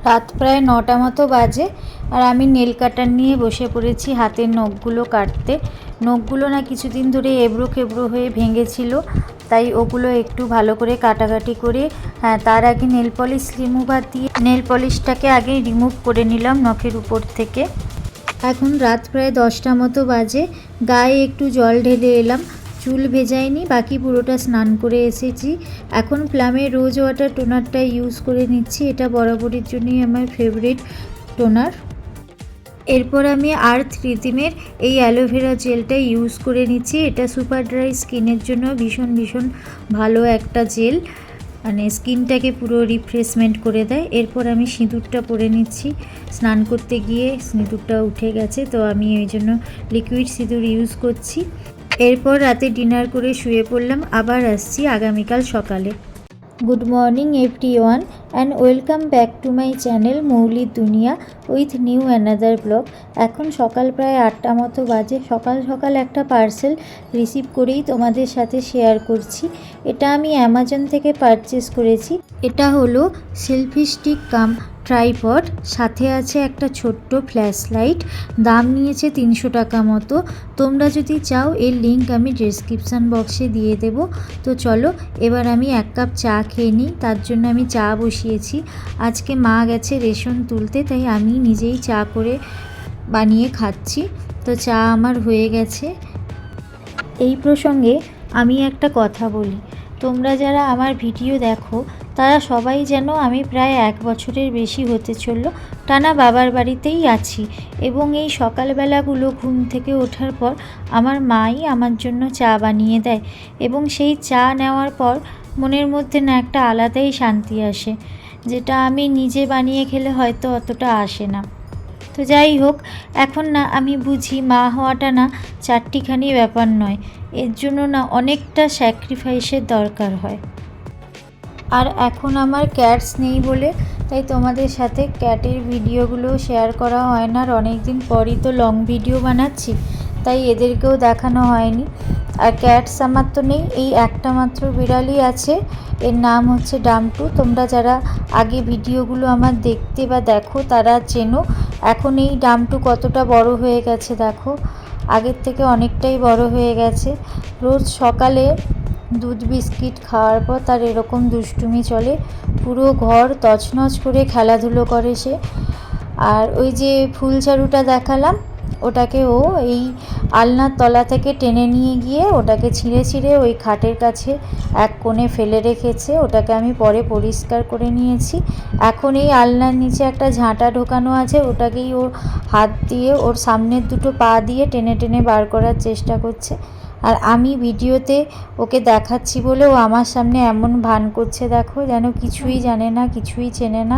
রাত প্রায় 9টা মতো বাজে আর আমি নেল কাটার নিয়ে বসে পড়েছি হাতের নখগুলো কাটতে। নখগুলো না কিছুদিন ধরে এবড়ো খেবড়ো হয়ে ভেঙেছিল, তাই ওগুলো একটু ভালো করে কাটাকাটি করে তার আগে নেল পলিশ রিমুভার দিয়ে নেল পলিশটাকে আগে রিমুভ করে নিলাম নখের উপর থেকে। এখন রাত প্রায় 10টা মতো বাজে, গায়ে একটু জল ঢেলে এলাম। চুল ভেজাইনি, বাকি পুরোটা স্নান করে এসেছি। এখন প্লামের রোজ ওয়াটার টোনারটা ইউজ করে নিচ্ছি, এটা বরাবরের জন্যই আমার ফেভারিট টোনার। এরপর আমি আর্থ রিদিমের এই অ্যালোভেরা জেলটা ইউজ করে নিচ্ছি। এটা সুপার ড্রাই স্কিনের জন্য ভীষণ ভীষণ ভালো একটা জেল, মানে স্কিনটাকে পুরো রিফ্রেশমেন্ট করে দেয়। এরপর আমি সিঁদুরটা পরে নিচ্ছি, স্নান করতে গিয়ে সিঁদুরটা উঠে গেছে, তো আমি ওই জন্য লিকুইড সিঁদুর ইউজ করছি। এরপর রাতে ডিনার করে শুয়ে পড়লাম, আবার আসছি আগামীকাল সকালে। Good morning everyone and welcome back to my channel মৌলির দুনিয়া উইথ নিউ অ্যানাদার ব্লগ। এখন সকাল প্রায় 8টা মতো বাজে। সকাল সকাল একটা পার্সেল রিসিভ করেই তোমাদের সাথে শেয়ার করছি। এটা আমি অ্যামাজন থেকে পারচেস করেছি। এটা হলো সেলফি স্টিক কাম ট্রাইপড, সাথে আছে একটা ছোট্ট ফ্ল্যাশ লাইট। দাম নিয়েছে 300 টাকা মতো। তোমরা যদি চাও এর লিঙ্ক আমি ডেসক্রিপশান বক্সে দিয়ে দেব। তো চলো এবার আমি 1 কাপ চা খেয়ে নিই, তার জন্য আমি চা বসিয়েছি। আজকে মা গেছে রেশন তুলতে, তাই আমি নিজেই চা করে বানিয়ে খাচ্ছি। তো চা আমার হয়ে গেছে। এই প্রসঙ্গে আমি একটা কথা বলি, তোমরা যারা আমার ভিডিও দেখো তারা সবাই যেন আমি প্রায় 1 বছরের বেশি হতে চললো টানা বাবার বাড়িতেই আছি, এবং এই সকালবেলাগুলো ঘুম থেকে ওঠার পর আমার মাই আমার জন্য চা বানিয়ে দেয়, এবং সেই চা নেওয়ার পর মনের মধ্যে না একটা আলাদাই শান্তি আসে, যেটা আমি নিজে বানিয়ে খেলে হয়তো অতটা আসে না। তো যাই হোক, এখন না আমি বুঝি মা হওয়াটা না চারটিখানি ব্যাপার নয়, এর জন্য না অনেকটা স্যাক্রিফাইসের দরকার হয়। আর এখন আমার ক্যাটস নেই বলে তাই তোমাদের সাথে ক্যাটের ভিডিওগুলো শেয়ার করা হয় না, আর অনেক দিন পরই তো লং ভিডিও বানাচ্ছি, তাই এদেরকেও দেখানো হয়নি। আর ক্যাটস আমার তো নেই, এই একটা মাত্র বিড়ালই আছে, এর নাম হচ্ছে ডামটু। তোমরা যারা আগে ভিডিওগুলো আমার দেখতে বা দেখো তারা চেনো। এখন এই ডামটু কতটা বড় হয়ে গেছে দেখো, আগের থেকে অনেকটাই বড় হয়ে গেছে। রোজ সকালে দুধ বিস্কিট খাওয়ার পর তার এরকম দুষ্টুমি চলে, পুরো ঘর তছনছ করে খেলাধুলো করে সে। আর ওই যে ফুল ঝাড়ুটা দেখালাম, ওটাকে ও এই আলনার তলা থেকে টেনে নিয়ে গিয়ে ওটাকে ছিঁড়ে ছিঁড়ে ওই খাটের কাছে এক কোণে ফেলে রেখেছে। ওটাকে আমি পরে পরিষ্কার করে নিয়েছি। এখন এই আলনার নিচে একটা ঝাঁটা ঢোকানো আছে, ওটাকেই ও হাত দিয়ে ওর সামনের দুটো পা দিয়ে টেনে টেনে বার করার চেষ্টা করছে। আর আমি ভিডিওতে ওকে দেখাচ্ছি বলে ও আমার সামনে এমন ভান করছে দেখো, যেন কিছুই জানে না, কিছুই চেনে না,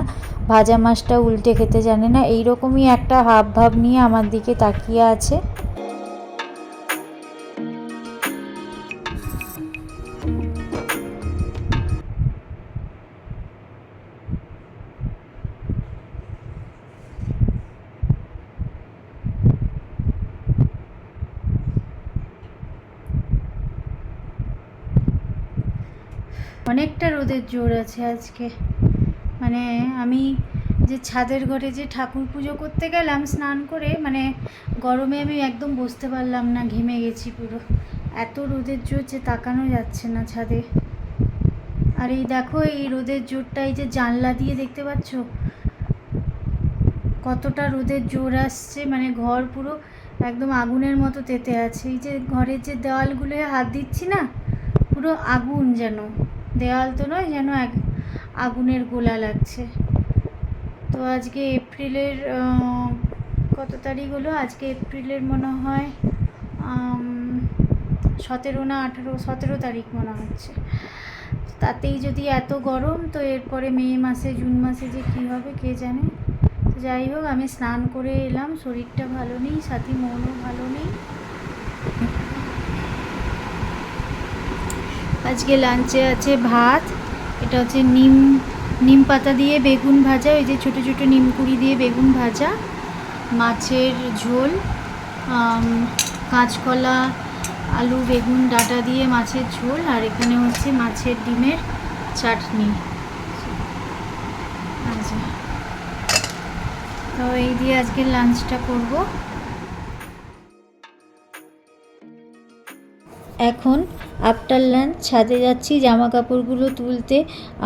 ভাজা মাছটা উল্টে খেতে জানে না, এইরকমই একটা হাব ভাব নিয়ে আমার দিকে তাকিয়ে আছে। অনেকটা রোদের জোর আছে আজকে, মানে আমি যে ছাদের ঘরে যে ঠাকুর পুজো করতে গেলাম স্নান করে, মানে গরমে আমি একদম বসতে পারলাম না, ঘেমে গেছি পুরো, এত রোদের জোর যে তাকানো যাচ্ছে না ছাদে। আর এই দেখো এই রোদের জোরটা এই যে জানলা দিয়ে দেখতে পাচ্ছ কতটা রোদের জোর আসছে, মানে ঘর পুরো একদম আগুনের মতো তেতে আছে। এই যে ঘরের যে দেওয়ালগুলো হাত দিচ্ছি না, পুরো আগুন, যেন দেওয়াল তো নয়, যেন এক আগুনের গোলা লাগছে। তো আজকে এপ্রিলের কত তারিখ হলো, আজকে এপ্রিলের মনে হয় 17 না 18, 17 তারিখ মনে হচ্ছে। তাতেই যদি এত গরম, তো এরপরে মে মাসে জুন মাসে যে কী হবে কে জানে। তো যাই হোক, আমি স্নান করে এলাম, শরীরটা ভালো নেই, সাথী মনও ভালো নেই। আজকে লাঞ্চে আছে ভাত, এটা হচ্ছে নিম পাতা দিয়ে বেগুন ভাজা, ওই যে ছোটো ছোটো নিম কুড়ি দিয়ে বেগুন ভাজা, মাছের ঝোল, কাঁচকলা আলু বেগুন ডাঁটা দিয়ে মাছের ঝোল, আর এখানে হচ্ছে মাছের ডিমের চাটনি। আচ্ছা, তো এই দিয়ে আজকে লাঞ্চটা করব। এখন আফটার লাঞ্চ ছাদে যাচ্ছি জামা কাপড়গুলো তুলতে।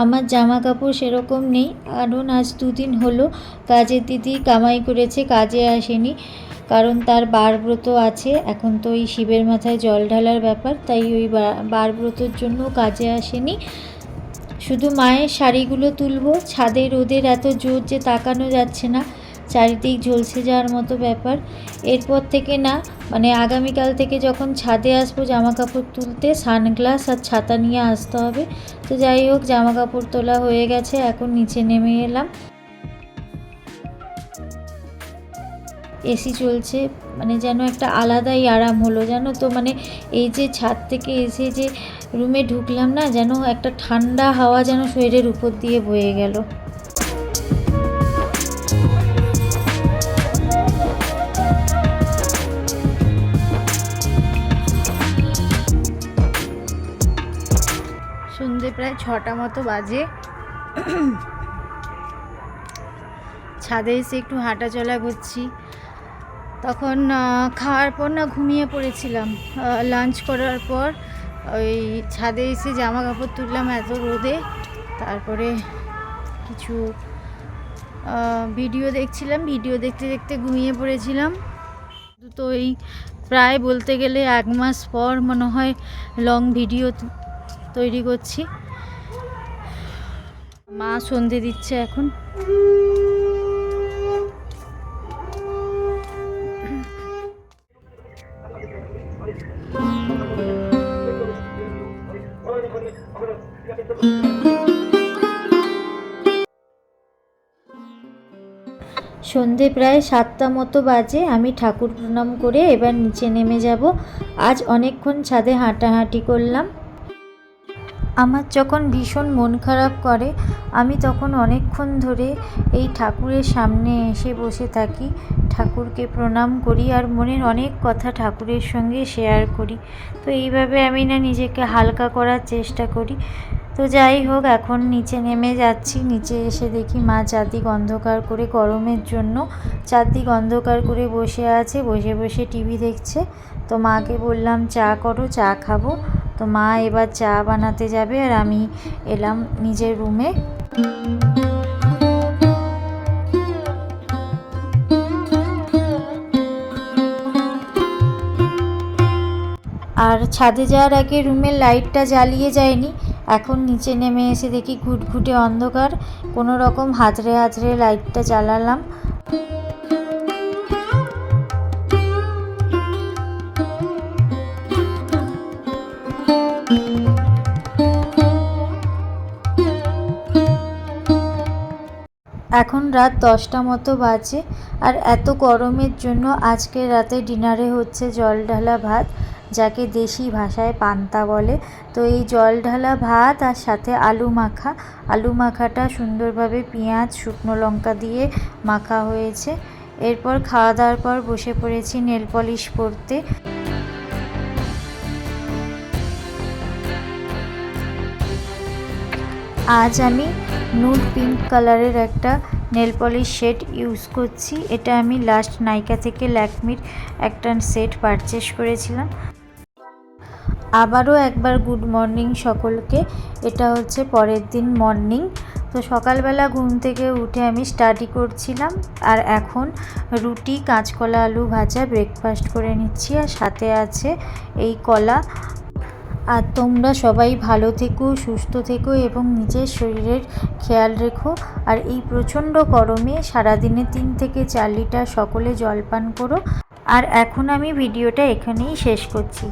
আমার জামা কাপড় সেরকম নেই, কারণ আজ 2 দিন হলো কাজের দিদি কামাই করেছে, কাজে আসেনি, কারণ তার বারব্রত আছে। এখন তো ওই শিবের মাথায় জল ঢালার ব্যাপার, তাই ওই বারব্রতর জন্য কাজে আসেনি। শুধু মায়ের শাড়িগুলো তুলবো। ছাদে রোদের এত জোর যে তাকানো যাচ্ছে না, চারিদিক ঝলসে যাওয়ার মতো ব্যাপার। এরপর থেকে না, মানে আগামীকাল থেকে যখন ছাদে আসবো জামা কাপড় তুলতে, সানগ্লাস আর ছাতা নিয়ে আসতে হবে। তো যাই হোক, জামা কাপড় তোলা হয়ে গেছে, এখন নিচে নেমে এলাম। এসি চলছে, মানে যেন একটা আলাদাই আরাম হলো, জানো তো। মানে এই যে ছাদ থেকে এসে যে রুমে ঢুকলাম না, যেন একটা ঠান্ডা হাওয়া যেন শরীরের উপর দিয়ে বয়ে গেল। সন্ধে প্রায় 6টা মতো বাজে। ছাদে এসে একটু হাঁটা চলা করছি। তখন খাওয়ার পর না ঘুমিয়ে পড়েছিলাম। লাঞ্চ করার পর ওই ছাদে এসে জামা কাপড় তুললাম এত রোদে। তারপরে কিছু ভিডিও দেখছিলাম, ভিডিও দেখতে দেখতে ঘুমিয়ে পড়েছিলাম। তো এই প্রায় বলতে গেলে 1 মাস পর মনে হয় লং ভিডিও তৈরি করছি। মা সন্ধে দিচ্ছে এখন। সন্ধে প্রায় 7টা মতো বাজে। আমি ঠাকুর প্রণাম করে এবার নিচে নেমে যাব। আজ অনেকক্ষণ ছাদে হাঁটাহাঁটি করলাম। আমার যখন ভীষণ মন খারাপ করে, আমি তখন অনেকক্ষণ ধরে এই ঠাকুরের সামনে এসে বসে থাকি, ঠাকুরকে প্রণাম করি আর মনের অনেক কথা ঠাকুরের সঙ্গে শেয়ার করি। তো এইভাবে আমি না নিজেকে হালকা করার চেষ্টা করি। তো যাই হোক, এখন নিচে নেমে যাচ্ছি। নিচে এসে দেখি মা চারদিক অন্ধকার করে, গরমের জন্য চারদিক অন্ধকার করে বসে আছে, বসে বসে টিভি দেখছে। তো মাকে বললাম চা করো, চা খাবো। তো মা এবার চা বানাতে যাবে আর আমি এলাম নিজের রুমে। আর ছাদে যাওয়ার আগে রুমের লাইটটা জ্বালিয়ে যায়নি। এখন নিচে নেমে এসে দেখি ঘুটঘুটে অন্ধকার, কোনো রকম হাতড়ে হাতড়ে লাইটটা জ্বালালাম। এখন রাত 10টা মতো বাজে। আর এত গরমের জন্য আজকের রাতে ডিনারে হচ্ছে জল ঢালা ভাত, যাকে দেশি ভাষায় পান্তা বলে। তো এই জল ঢালা ভাত আর সাথে আলু মাখা। আলু মাখাটা সুন্দরভাবে পেঁয়াজ শুকনো লঙ্কা দিয়ে মাখা হয়েছে। এরপর খাওয়া দাওয়ার পর বসে পড়েছি নেল পলিশ পরতে। আজ আমি নুড পিঙ্ক কালারের একটা নেল পলিশ সেট ইউজ করছি। এটা আমি লাস্ট নাইকা থেকে ল্যাকমির একটা সেট পারচেস করেছিলাম। আবারও একবার গুড মর্নিং সকলকে। এটা হচ্ছে পরের দিন মর্নিং। তো সকালবেলা ঘুম থেকে উঠে আমি স্টাডি করছিলাম, আর এখন রুটি কাঁচকলা আলু ভাজা ব্রেকফাস্ট করে নিচ্ছি, আর সাথে আছে এই কলা। আর তোমরা সবাই ভালো থেকো, সুস্থ থেকো এবং নিজের শরীরের খেয়াল রেখো। আর এই প্রচণ্ড গরমে সারাদিনে 3 থেকে 4 লিটার সকলে জল পান করো। আর এখন আমি ভিডিওটা এখানেই শেষ করছি।